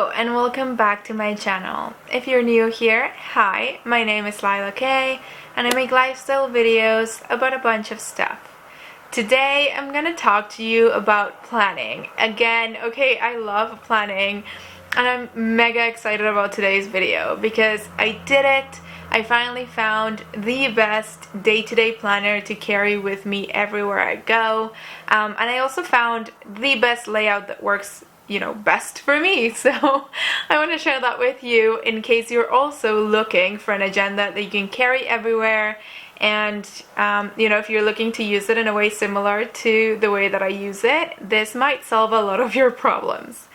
Hello and welcome back to my channel. If you're new here, hi, my name is Lila Kay and I make lifestyle videos about a bunch of stuff. Today I'm gonna talk to you about planning. Again, okay, I love planning and I'm mega excited about today's video because I did it. I finally found the best day-to-day planner to carry with me everywhere I go, and I also found the best layout that works best for me. So I want to share that with you in case you're also looking for an agenda that you can carry everywhere, and if you're looking to use it in a way similar to the way that I use it, this might solve a lot of your problems.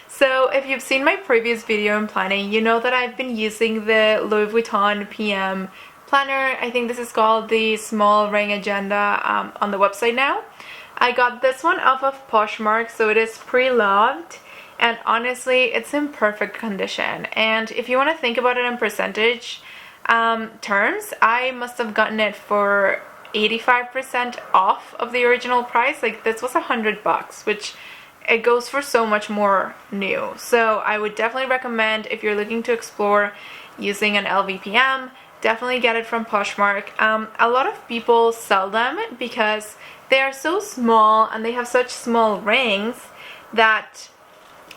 So if you've seen my previous video on planning, you know that I've been using the Louis Vuitton PM planner. I think this is called the Small Ring Agenda on the website now. I got this one off of Poshmark, so it is pre-loved, and honestly it's in perfect condition. And if you want to think about it in percentage terms, I must have gotten it for 85% off of the original price. Like, this was $100, which it goes for so much more new. So I would definitely recommend, if you're looking to explore using an LVPM, definitely get it from Poshmark. A lot of people sell them because they are so small and they have such small rings that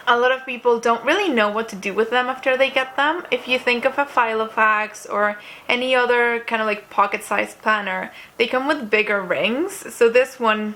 a lot of people don't really know what to do with them after they get them. If you think of a Filofax or any other kind of like pocket-sized planner, they come with bigger rings, so this one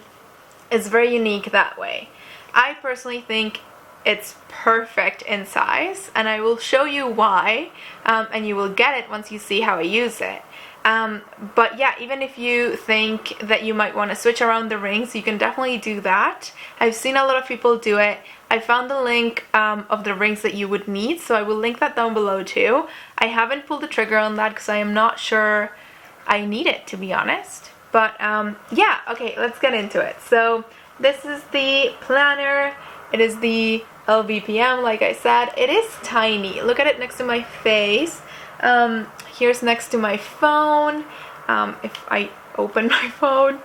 is very unique that way. I personally think it's perfect in size, and I will show you why, and you will get it once you see how I use it. But yeah, even if you think that you might want to switch around the rings, you can definitely do that. I've seen a lot of people do it. I found the link of the rings that you would need, so I will link that down below too. I haven't pulled the trigger on that because I am not sure I need it, to be honest. But yeah, okay, let's get into it. So this is the planner. It is the LVPM, like I said. It is tiny. Look at it next to my face. Here's next to my phone, if I open my phone.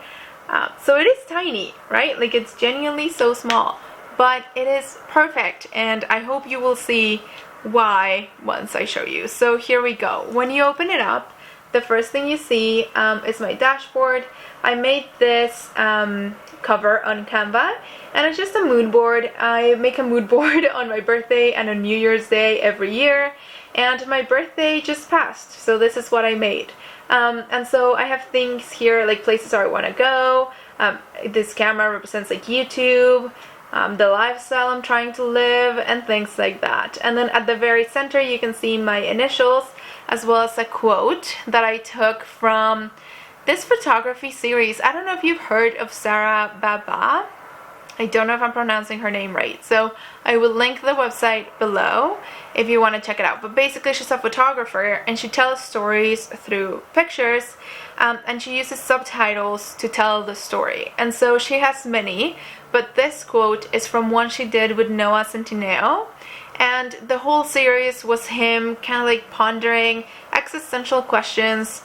So it is tiny, right? Like, it's genuinely so small, but it is perfect, and I hope you will see why once I show you. So here we go. When you open it up, the first thing you see is my dashboard. I made this cover on Canva, and it's just a mood board. I make a mood board on my birthday and on New Year's Day every year, and my birthday just passed, so this is what I made. And so I have things here like places where I want to go. This camera represents like YouTube, the lifestyle I'm trying to live, and things like that. And then at the very center you can see my initials, as well as a quote that I took from this photography series. I don't know if you've heard of Sarah Baba. I don't know if I'm pronouncing her name right, so I will link the website below if you want to check it out. But basically, she's a photographer and she tells stories through pictures, and she uses subtitles to tell the story. And so she has many, but this quote is from one she did with Noah Centineo. And the whole series was him kind of like pondering existential questions.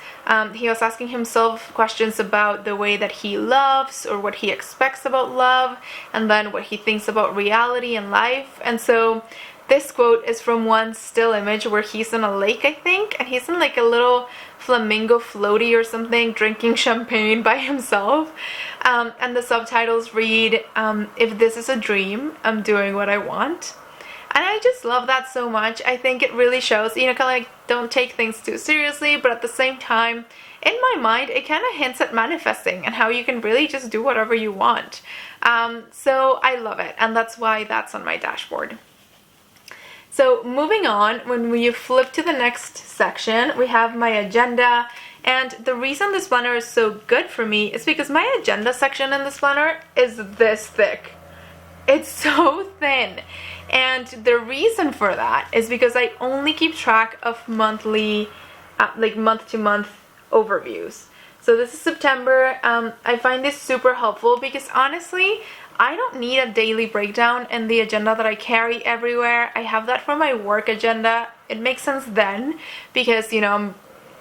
He was asking himself questions about the way that he loves, or what he expects about love, and then what he thinks about reality and life. And so this quote is from one still image where he's in a lake, I think, and he's in like a little flamingo floaty or something, drinking champagne by himself. And the subtitles read, "If this is a dream, I'm doing what I want." And I just love that so much. I think it really shows, kind of like, don't take things too seriously, but at the same time, in my mind, it kind of hints at manifesting and how you can really just do whatever you want. So I love it, and that's why that's on my dashboard. So moving on, when we flip to the next section, we have my agenda. And the reason this planner is so good for me is because my agenda section in this planner is this thick. It's so thin. And the reason for that is because I only keep track of monthly, like month-to-month overviews. So this is September. I find this super helpful because honestly, I don't need a daily breakdown in the agenda that I carry everywhere. I have that for my work agenda. It makes sense then because, I'm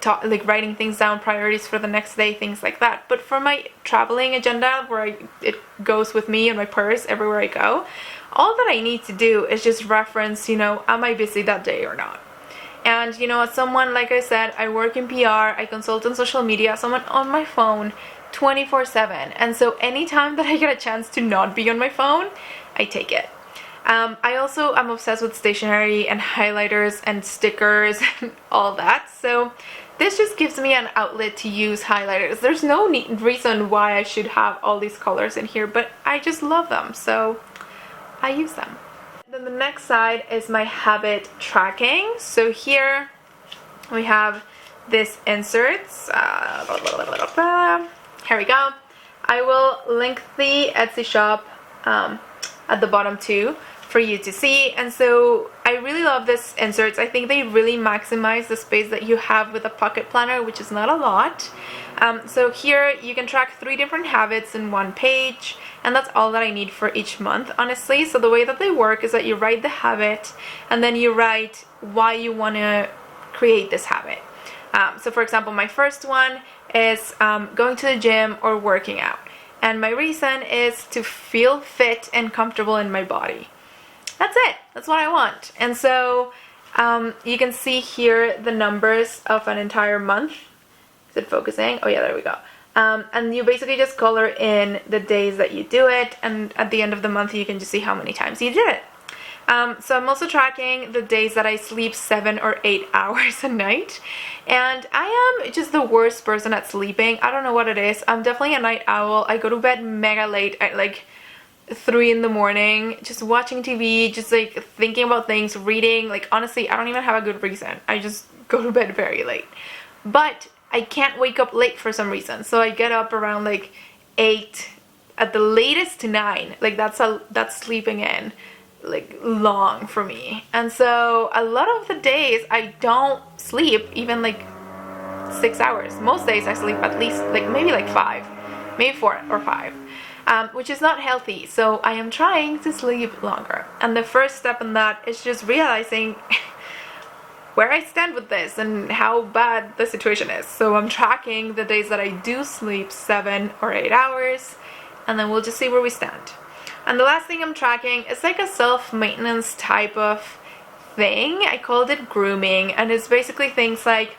like writing things down, priorities for the next day, things like that. But for my traveling agenda, where it goes with me in my purse everywhere I go, all that I need to do is just reference, you know, am I busy that day or not? And you know, as someone, like I said, I work in PR, I consult on social media, someone on my phone 24/7, and so anytime that I get a chance to not be on my phone, I take it. I also am obsessed with stationery and highlighters and stickers and all that, so this just gives me an outlet to use highlighters. There's no reason why I should have all these colors in here, but I just love them, so I use them. Then the next side is my habit tracking. So here we have this inserts. Here we go. I will link the Etsy shop at the bottom too for you to see. And so I really love this inserts. I think they really maximize the space that you have with a pocket planner, which is not a lot. So here you can track 3 different habits in one page, and that's all that I need for each month, honestly. So the way that they work is that you write the habit and then you write why you want to create this habit. So for example, my first one is going to the gym or working out, and my reason is to feel fit and comfortable in my body. That's it. That's what I want. And so you can see here the numbers of an entire month. Is it focusing? Oh yeah, there we go. And you basically just color in the days that you do it, and at the end of the month you can just see how many times you did it. So I'm also tracking the days that I sleep 7 or 8 hours a night, and I am just the worst person at sleeping. I don't know what it is. I'm definitely a night owl. I go to bed mega late at like 3 in the morning, just watching TV, just like thinking about things, reading. Like honestly, I don't even have a good reason. I just go to bed very late. But I can't wake up late for some reason, so I get up around like 8, at the latest to 9. Like that's sleeping in like long for me. And so a lot of the days I don't sleep even like 6 hours. Most days I sleep at least like maybe like 5, maybe 4 or 5, which is not healthy. So I am trying to sleep longer, and the first step in that is just realizing where I stand with this and how bad the situation is. So I'm tracking the days that I do sleep 7 or 8 hours, and then we'll just see where we stand. And the last thing I'm tracking is like a self-maintenance type of thing. I called it grooming, and it's basically things like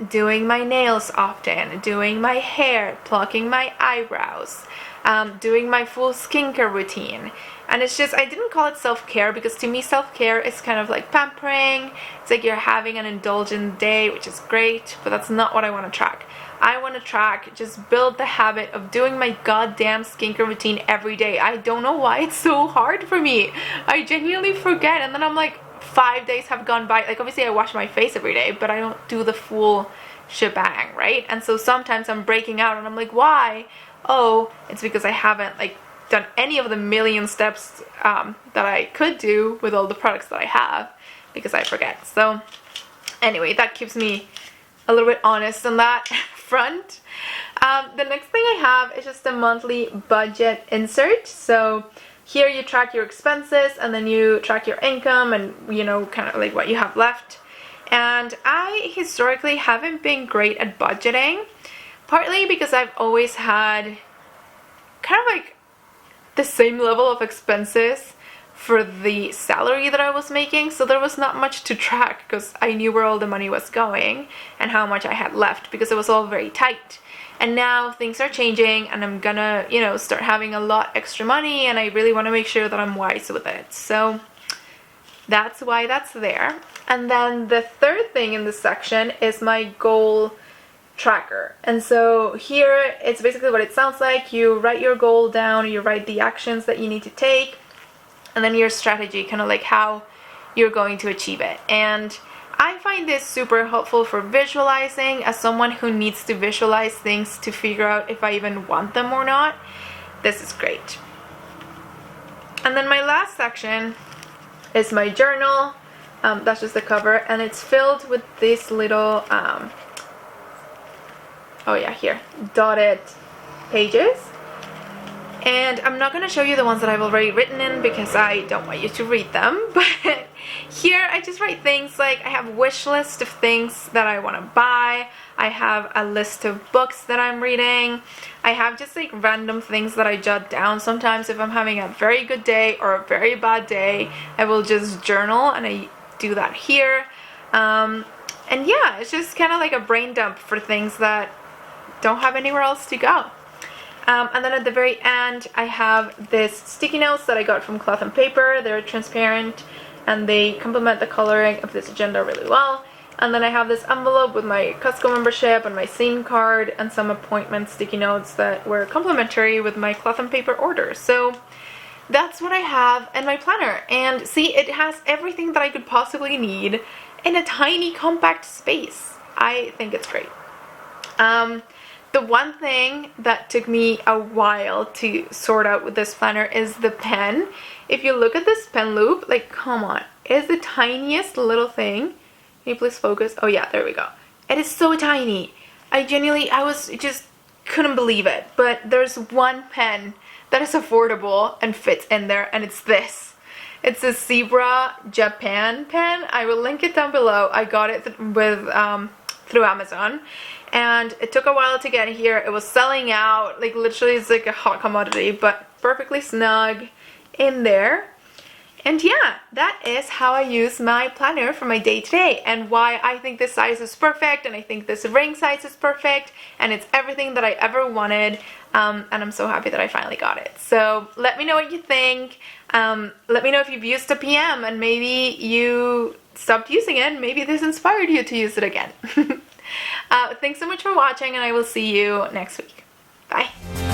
doing my nails often, doing my hair, plucking my eyebrows, doing my full skincare routine. And it's just, I didn't call it self-care because to me self-care is kind of like pampering. It's like you're having an indulgent day, which is great, but that's not what I want to track. I want to track, just build the habit of doing my goddamn skincare routine every day. I don't know why it's so hard for me. I genuinely forget, and then I'm like, 5 days have gone by. Like obviously I wash my face every day, but I don't do the full shebang, right? And so sometimes I'm breaking out and I'm like, why? Oh, it's because I haven't like done any of the million steps that I could do with all the products that I have, because I forget. So anyway, that keeps me a little bit honest on that front. The next thing I have is just a monthly budget insert. So here you track your expenses, and then you track your income, and you know, kind of like what you have left. And I historically haven't been great at budgeting, partly because I've always had kind of like the same level of expenses for the salary that I was making, so there was not much to track because I knew where all the money was going and how much I had left, because it was all very tight. And now things are changing, and I'm gonna, you know, start having a lot extra money, and I really want to make sure that I'm wise with it. So that's why that's there. And then the third thing in this section is my goal tracker. And so here it's basically what it sounds like. You write your goal down, you write the actions that you need to take, and then your strategy, kind of like how you're going to achieve it. And I find this super helpful for visualizing, as someone who needs to visualize things to figure out if I even want them or not. This is great. And then my last section is my journal. That's just the cover, and it's filled with these little oh yeah, here, dotted pages. And I'm not going to show you the ones that I've already written in because I don't want you to read them, but here I just write things like I have a wish list of things that I want to buy, I have a list of books that I'm reading, I have just like random things that I jot down. Sometimes if I'm having a very good day or a very bad day, I will just journal, and I do that here. And yeah, it's just kind of like a brain dump for things that don't have anywhere else to go. And then at the very end, I have this sticky notes that I got from Cloth and Paper. They're transparent and they complement the coloring of this agenda really well. And then I have this envelope with my Costco membership and my scene card and some appointment sticky notes that were complimentary with my Cloth and Paper order. So that's what I have in my planner. And see, it has everything that I could possibly need in a tiny compact space. I think it's great. The one thing that took me a while to sort out with this planner is the pen. If you look at this pen loop, like, come on, it is the tiniest little thing. Can you please focus? Oh yeah, there we go. It is so tiny. I just couldn't believe it. But there's one pen that is affordable and fits in there, and it's this. It's a Zebra Japan pen. I will link it down below. I got it through Amazon. And it took a while to get here. It was selling out, like literally it's like a hot commodity, but perfectly snug in there. And yeah, that is how I use my planner for my day-to-day, and why I think this size is perfect, and I think this ring size is perfect, and it's everything that I ever wanted, and I'm so happy that I finally got it. So let me know what you think. Let me know if you've used a PM and maybe you stopped using it, maybe this inspired you to use it again. Thanks so much for watching, and I will see you next week. Bye!